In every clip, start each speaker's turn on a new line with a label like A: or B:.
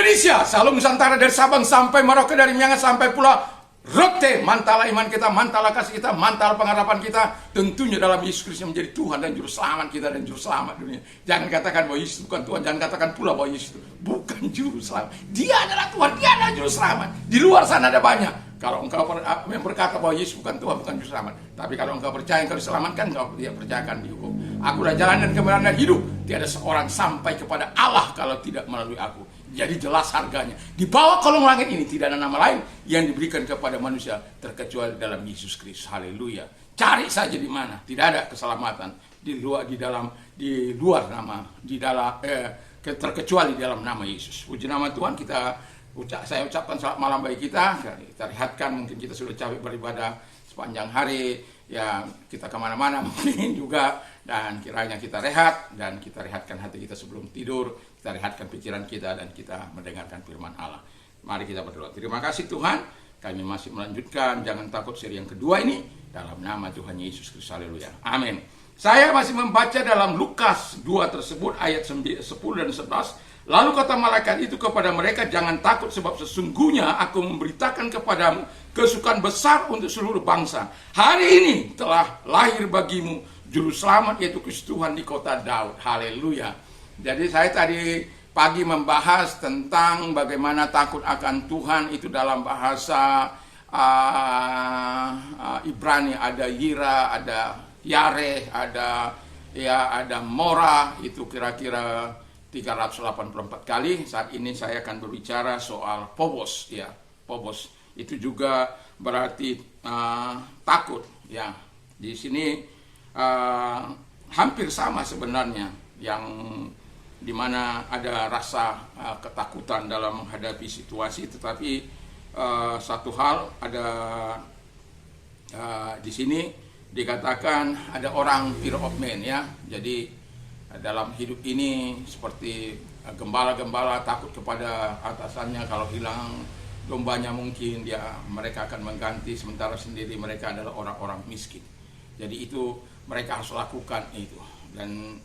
A: Indonesia, Shalom Nusantara dari Sabang sampai Merauke, dari Miangas sampai Pulau Rote. Mantala iman kita, mantala kasih kita, mantala pengharapan kita tentunya dalam Yesus Kristus yang menjadi Tuhan dan Juru Selamat kita dan Juru Selamat dunia. Jangan katakan bahwa Yesus bukan Tuhan, jangan katakan pula bahwa Yesus itu bukan Juru Selamat. Dia adalah Tuhan, dia adalah Juru Selamat. Di luar sana ada banyak. Kalau engkau yang berkata bahwa Yesus bukan Tuhan, bukan Juru Selamat. Tapi kalau engkau percaya engkau diselamatkan, engkau dia percayakan dihukum. Aku adalah jalan dan kebenaran dan hidup. Tiada seorang sampai kepada Allah kalau tidak melalui aku. Jadi jelas harganya. Di bawah kolong langit ini tidak ada nama lain yang diberikan kepada manusia terkecuali dalam Yesus Kristus. Haleluya. Cari saja di mana. Tidak ada keselamatan di luar nama, terkecuali di dalam nama Yesus. Puji nama Tuhan. Saya ucapkan selamat malam bagi kita. Kita lihatkan mungkin kita sudah capek beribadah sepanjang hari. Ya kita kemana-mana mungkin juga. Dan kiranya kita rehat. Dan kita rehatkan hati kita sebelum tidur. Kita rehatkan pikiran kita. Dan kita mendengarkan firman Allah. Mari kita berdoa. Terima kasih Tuhan. Kami masih melanjutkan Jangan Takut seri yang kedua ini. Dalam nama Tuhan Yesus Kristus. Haleluya. Amin. Saya masih membaca dalam Lukas 2 tersebut. Ayat 10 dan 11. Lalu kata malaikat itu kepada mereka, jangan takut sebab sesungguhnya aku memberitakan kepadamu kesukaan besar untuk seluruh bangsa. Hari ini telah lahir bagimu Juru Selamat yaitu Kristus Tuhan di kota Daud. Haleluya. Jadi saya tadi pagi membahas tentang bagaimana takut akan Tuhan itu dalam bahasa Ibrani. Ada Yira, ada Yareh, ada Mora, itu kira-kira 384 kali. Saat ini saya akan berbicara soal Phobos, ya. Phobos itu juga berarti takut, ya. Di sini hampir sama sebenarnya, yang dimana ada rasa ketakutan dalam menghadapi situasi, tetapi satu hal ada di sini dikatakan ada orang fear of man, ya. Jadi dalam hidup ini seperti gembala-gembala takut kepada atasannya, kalau hilang dombanya mungkin mereka akan mengganti, sementara sendiri mereka adalah orang-orang miskin. Jadi itu mereka harus lakukan itu. Dan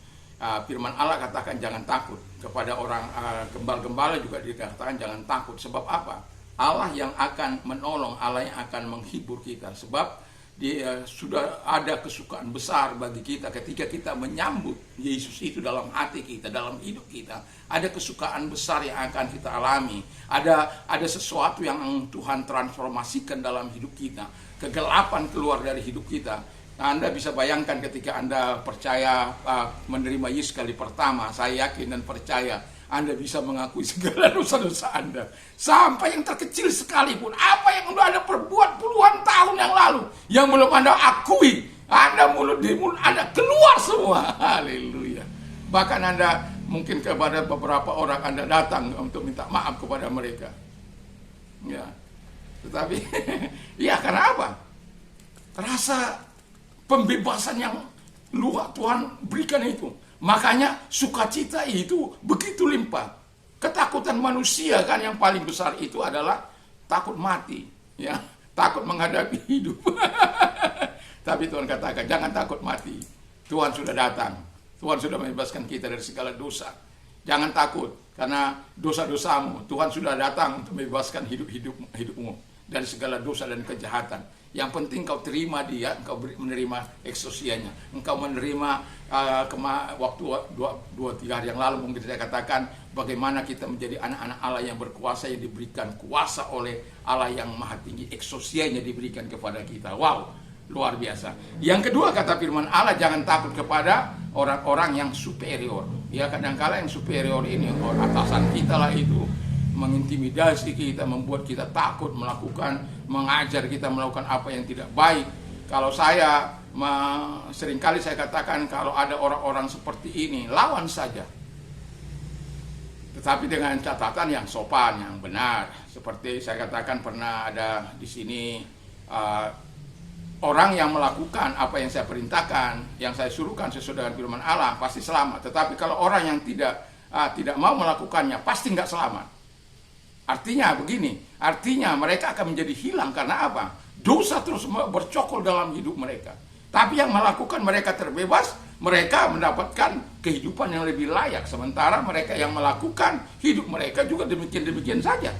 A: firman Allah katakan jangan takut. Kepada orang gembala-gembala juga dikatakan jangan takut. Sebab apa? Allah yang akan menolong, Allah yang akan menghibur kita. Sebab dia sudah ada kesukaan besar bagi kita ketika kita menyambut Yesus itu dalam hati kita, dalam hidup kita. Ada kesukaan besar yang akan kita alami. Ada sesuatu yang Tuhan transformasikan dalam hidup kita. Kegelapan keluar dari hidup kita. Nah, Anda bisa bayangkan ketika Anda percaya menerima Yesus kali pertama, saya yakin dan percaya Anda bisa mengakui segala dosa-dosa Anda. Sampai yang terkecil sekalipun. Apa yang sudah Anda perbuat puluhan tahun yang lalu. Yang belum Anda akui. Mulut Anda keluar semua. Haleluya. Bahkan Anda mungkin kepada beberapa orang Anda datang untuk minta maaf kepada mereka. Ya. Tetapi, ya karena apa? Rasa pembebasan yang luar Tuhan berikan itu. Makanya sukacita itu begitu limpah. Ketakutan manusia kan yang paling besar itu adalah takut mati, ya, takut menghadapi hidup. Tapi Tuhan katakan jangan takut mati. Tuhan sudah datang. Tuhan sudah membebaskan kita dari segala dosa. Jangan takut karena dosa-dosamu. Tuhan sudah datang untuk membebaskan hidupmu dari segala dosa dan kejahatan. Yang penting kau terima dia, engkau menerima eksosianya. Engkau menerima waktu 2-3 hari yang lalu mungkin saya katakan bagaimana kita menjadi anak-anak Allah yang berkuasa, yang diberikan kuasa oleh Allah yang maha tinggi. Eksosianya diberikan kepada kita. Wow, luar biasa. Yang kedua kata firman Allah, jangan takut kepada orang-orang yang superior. Ya kadang-kala yang superior ini, atasan kita lah itu, mengintimidasi kita, membuat kita takut mengajar kita melakukan apa yang tidak baik. Kalau seringkali saya katakan kalau ada orang-orang seperti ini, lawan saja. Tetapi dengan catatan yang sopan, yang benar. Seperti saya katakan pernah ada di sini orang yang melakukan apa yang saya perintahkan, yang saya suruhkan sesuai dengan firman Allah, pasti selamat. Tetapi kalau orang yang tidak mau melakukannya, pasti nggak selamat. Artinya begini, artinya mereka akan menjadi hilang karena apa? Dosa terus bercokol dalam hidup mereka. Tapi yang melakukan mereka terbebas, mereka mendapatkan kehidupan yang lebih layak, sementara mereka yang melakukan hidup mereka juga demikian-demikian saja.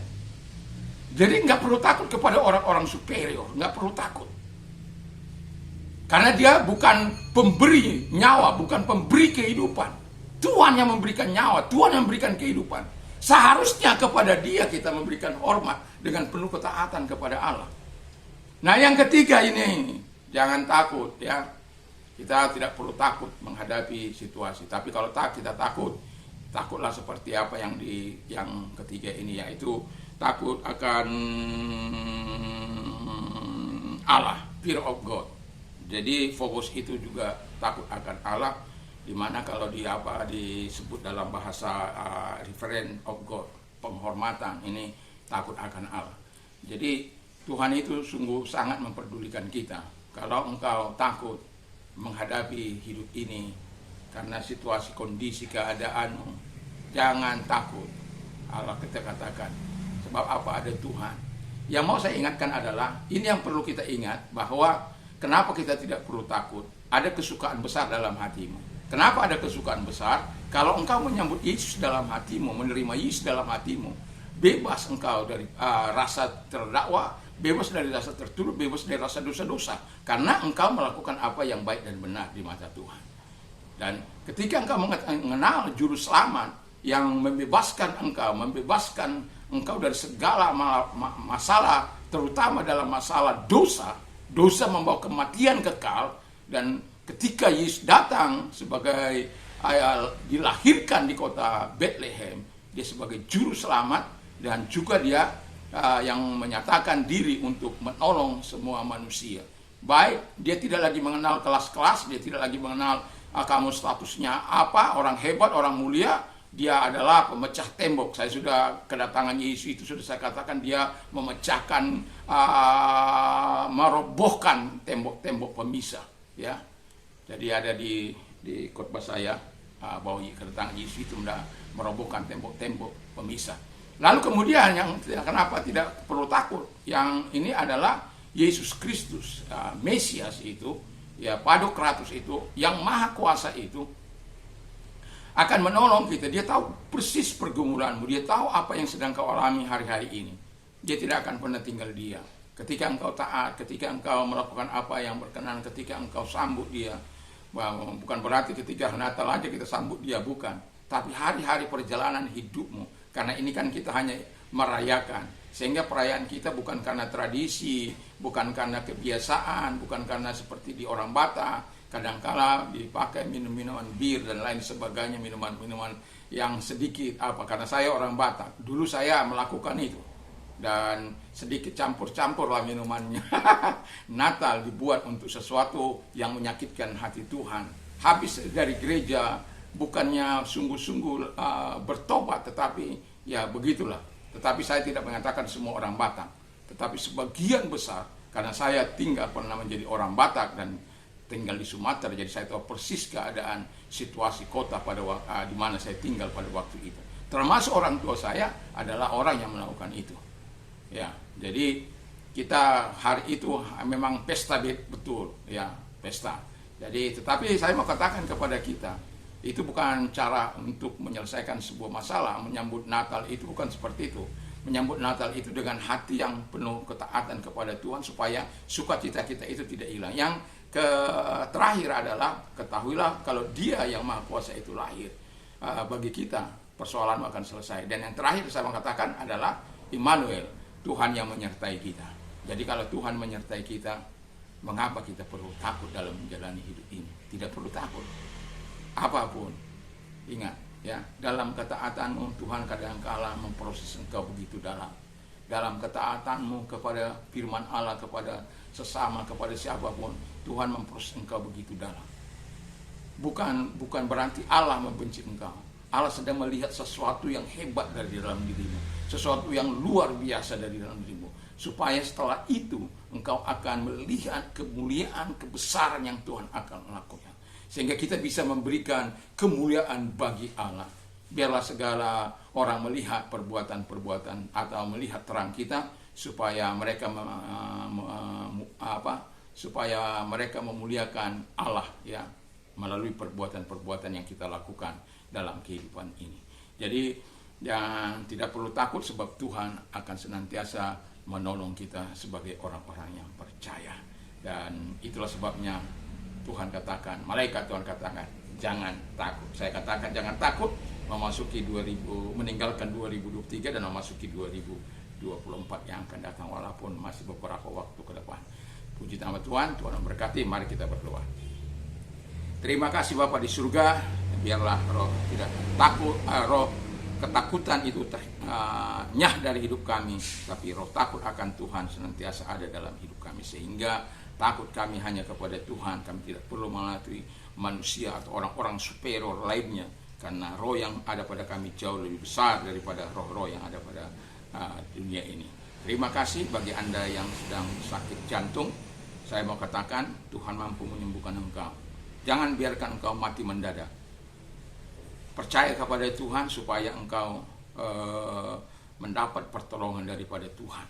A: Jadi nggak perlu takut kepada orang-orang superior, nggak perlu takut. Karena dia bukan pemberi nyawa, bukan pemberi kehidupan. Tuhan yang memberikan nyawa, Tuhan yang memberikan kehidupan. Seharusnya kepada dia kita memberikan hormat dengan penuh ketaatan kepada Allah. Nah yang ketiga ini, jangan takut ya. Kita tidak perlu takut menghadapi situasi. Tapi kalau kita takut, takutlah seperti apa yang ketiga ini, yaitu takut akan Allah, fear of God. Jadi fokus itu juga takut akan Allah, dimana kalau disebut dalam bahasa reverence of God, penghormatan, ini takut akan Allah. Jadi Tuhan itu sungguh sangat memperdulikan kita. Kalau engkau takut menghadapi hidup ini karena situasi, kondisi, keadaanmu, jangan takut. Allah kita katakan, sebab apa? Ada Tuhan. Yang mau saya ingatkan adalah, ini yang perlu kita ingat, bahwa kenapa kita tidak perlu takut? Ada kesukaan besar dalam hatimu. Kenapa ada kesukaan besar? Kalau engkau menyambut Yesus dalam hatimu, menerima Yesus dalam hatimu, bebas engkau dari rasa terdakwa, bebas dari rasa tertuduh, bebas dari rasa dosa-dosa. Karena engkau melakukan apa yang baik dan benar di mata Tuhan. Dan ketika engkau mengenal juru selamat yang membebaskan engkau dari segala masalah, terutama dalam masalah dosa. Dosa membawa kematian kekal, dan ketika Yesus datang sebagai dilahirkan di kota Bethlehem, dia sebagai juru selamat, dan juga dia yang menyatakan diri untuk menolong semua manusia. Baik, dia tidak lagi mengenal kelas-kelas, dia tidak lagi mengenal kamu statusnya apa, orang hebat, orang mulia. Dia adalah pemecah tembok. Saya sudah kedatangan Yesus itu sudah saya katakan, dia memecahkan, merobohkan tembok-tembok pemisah. Ya, jadi ada di khotbah saya bahwa kedatangan Yesus itu merobohkan tembok-tembok pemisah. Lalu kemudian yang kenapa tidak perlu takut? Yang ini adalah Yesus Kristus, Mesias itu, ya Padokratus itu, yang Maha Kuasa itu, akan menolong kita. Dia tahu persis pergumulanmu, dia tahu apa yang sedang kau alami hari-hari ini. Dia tidak akan pernah tinggal diam. Ketika engkau taat, ketika engkau melakukan apa yang berkenan, ketika engkau sambut dia, bukan berarti ketika Natal aja kita sambut dia, bukan. Tapi hari-hari perjalanan hidupmu. Karena ini kan kita hanya merayakan. Sehingga perayaan kita bukan karena tradisi, bukan karena kebiasaan, bukan karena seperti di orang Batak. Kadangkala dipakai minum-minuman bir dan lain sebagainya, minuman-minuman yang sedikit karena saya orang Batak. Dulu saya melakukan itu. Dan sedikit campur-campur lah minumannya. Natal dibuat untuk sesuatu yang menyakitkan hati Tuhan. Habis dari gereja, bukannya sungguh-sungguh bertobat, tetapi ya begitulah. Tetapi saya tidak mengatakan semua orang Batak. Tetapi sebagian besar, karena saya pernah menjadi orang Batak dan tinggal di Sumatera, jadi saya tahu persis keadaan situasi kota di mana saya tinggal pada waktu itu. Termasuk orang tua saya adalah orang yang melakukan itu. Ya, jadi kita hari itu memang pesta betul, ya pesta. Jadi, tetapi saya mau katakan kepada kita, itu bukan cara untuk menyelesaikan sebuah masalah. Menyambut Natal itu bukan seperti itu. Menyambut Natal itu dengan hati yang penuh ketaatan kepada Tuhan, supaya sukacita kita itu tidak hilang. Yang terakhir adalah, ketahuilah kalau Dia yang Maha Kuasa itu lahir, bagi kita persoalan akan selesai. Dan yang terakhir saya mau katakan adalah Immanuel, Tuhan yang menyertai kita. Jadi kalau Tuhan menyertai kita, mengapa kita perlu takut dalam menjalani hidup ini? Tidak perlu takut. Apapun, ingat ya, dalam ketaatanmu Tuhan kadangkala memproses engkau begitu dalam. Dalam ketaatanmu kepada firman Allah, kepada sesama, kepada siapapun, Tuhan memproses engkau begitu dalam. Bukan berarti Allah membenci engkau. Allah sedang melihat sesuatu yang hebat dari dalam dirimu, sesuatu yang luar biasa dari dalam dirimu, supaya setelah itu engkau akan melihat kemuliaan, kebesaran yang Tuhan akan lakukan, sehingga kita bisa memberikan kemuliaan bagi Allah. Biarlah segala orang melihat perbuatan-perbuatan atau melihat terang kita, supaya mereka supaya mereka memuliakan Allah, ya. melalui perbuatan-perbuatan yang kita lakukan dalam kehidupan ini. Jadi dan tidak perlu takut sebab Tuhan akan senantiasa menolong kita sebagai orang-orang yang percaya. Dan itulah sebabnya Tuhan katakan, malaikat Tuhan katakan, jangan takut. Saya katakan jangan takut memasuki meninggalkan 2023 dan memasuki 2024 yang akan datang, walaupun masih beberapa waktu ke depan. Puji nama Tuhan, Tuhan memberkati. Mari kita berdoa. Terima kasih Bapa di surga, biarlah roh tidak takut, roh ketakutan itu nyah dari hidup kami, tapi roh takut akan Tuhan senantiasa ada dalam hidup kami, sehingga takut kami hanya kepada Tuhan. Kami tidak perlu melatih manusia atau orang-orang superior lainnya, karena roh yang ada pada kami jauh lebih besar daripada roh-roh yang ada pada dunia ini. Terima kasih bagi Anda yang sedang sakit jantung. Saya mau katakan, Tuhan mampu menyembuhkan engkau. Jangan biarkan engkau mati mendadak. Percaya kepada Tuhan supaya engkau mendapat pertolongan daripada Tuhan,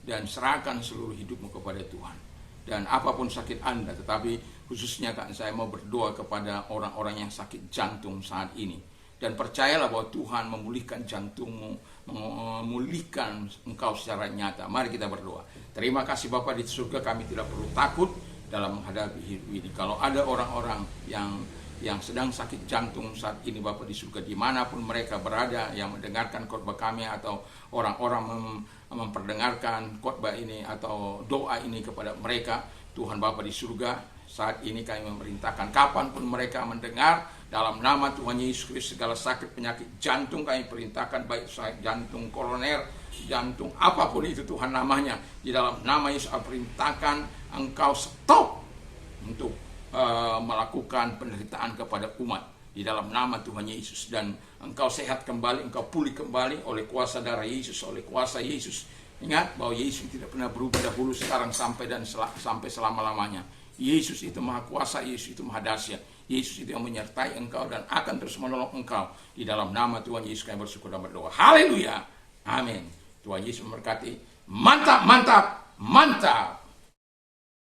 A: dan serahkan seluruh hidupmu kepada Tuhan. Dan apapun sakit Anda, tetapi khususnya kan saya mau berdoa kepada orang-orang yang sakit jantung saat ini. Dan percayalah bahwa Tuhan memulihkan jantungmu, memulihkan engkau secara nyata. Mari kita berdoa. Terima kasih Bapa di surga, kami tidak perlu takut dalam menghadapi hidup ini. Kalau ada orang-orang yang sedang sakit jantung saat ini Bapa di surga, dimanapun mereka berada, yang mendengarkan khotbah kami atau orang-orang memperdengarkan khotbah ini atau doa ini kepada mereka, Tuhan Bapa di surga, saat ini kami memerintahkan kapanpun mereka mendengar, dalam nama Tuhan Yesus Kristus, segala sakit penyakit jantung kami perintahkan, baik sakit jantung koroner, jantung apapun itu Tuhan namanya, di dalam nama Yesus perintahkan engkau stop untuk melakukan penderitaan kepada umat di dalam nama Tuhan Yesus, dan engkau sehat kembali, engkau pulih kembali oleh kuasa darah Yesus, oleh kuasa Yesus. Ingat bahwa Yesus tidak pernah berubah dahulu, sekarang sampai selama-lamanya. Yesus itu maha kuasa, Yesus itu maha dahsyat, Yesus itu yang menyertai engkau dan akan terus menolong engkau. Di dalam nama Tuhan Yesus kami bersyukur dan berdoa. Haleluya, amin. Tuhan Yesus memberkati. Mantap, mantap, mantap.